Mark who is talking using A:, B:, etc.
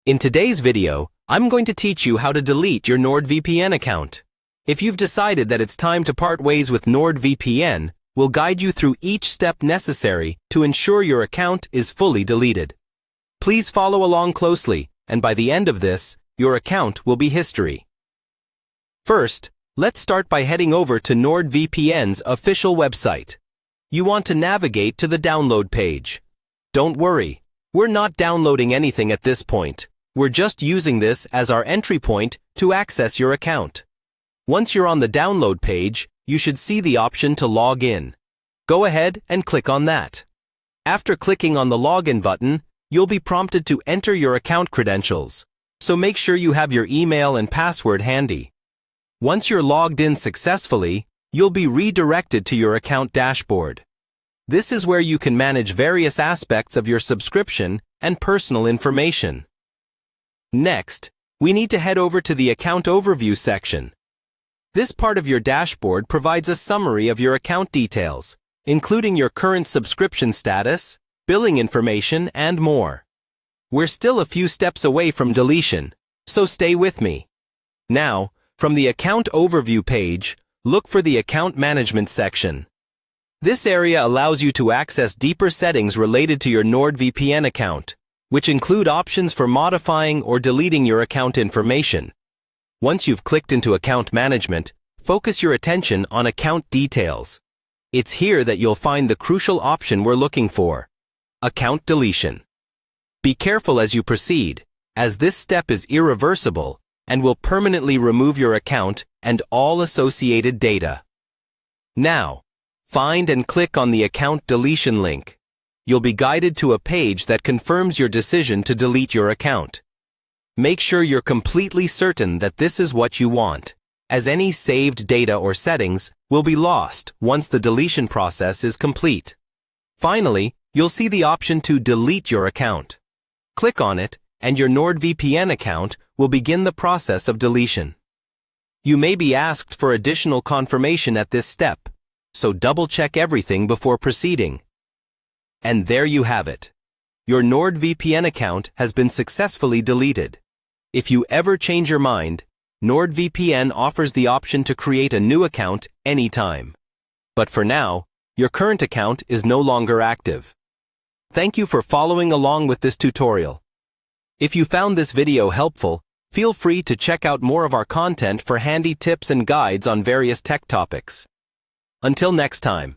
A: In today's video, I'm going to teach you how to delete your Nordvpn account. If you've decided that it's time to part ways with Nordvpn, we'll guide you through each step necessary to ensure your account is fully deleted. Please follow along closely, and by the end of this, your account will be history. First, let's start by heading over to Nordvpn's official website. You want to navigate to the download page. Don't worry, we're not downloading anything at this point. We're just using this as our entry point to access your account. Once you're on the download page, you should see the option to log in. Go ahead and click on that. After clicking on the login button, you'll be prompted to enter your account credentials, so make sure you have your email and password handy. Once you're logged in successfully, you'll be redirected to your account dashboard. This is where you can manage various aspects of your subscription and personal information. Next, we need to head over to the Account Overview section. This part of your dashboard provides a summary of your account details, including your current subscription status, billing information, and more. We're still a few steps away from deletion, so stay with me. Now, from the Account Overview page, look for the Account Management section. This area allows you to access deeper settings related to your Nordvpn account, which include options for modifying or deleting your account information. Once you've clicked into Account Management, focus your attention on Account Details. It's here that you'll find the crucial option we're looking for: Account Deletion. Be careful as you proceed, as this step is irreversible and will permanently remove your account and all associated data. Now, find and click on the Account Deletion link. You'll be guided to a page that confirms your decision to delete your account. Make sure you're completely certain that this is what you want, as any saved data or settings will be lost once the deletion process is complete. Finally, you'll see the option to delete your account. Click on it, and your Nordvpn account will begin the process of deletion. You may be asked for additional confirmation at this step, so double-check everything before proceeding. And there you have it. Your Nordvpn account has been successfully deleted. If you ever change your mind, Nordvpn offers the option to create a new account anytime. But for now, your current account is no longer active. Thank you for following along with this tutorial. If you found this video helpful, feel free to check out more of our content for handy tips and guides on various tech topics. Until next time.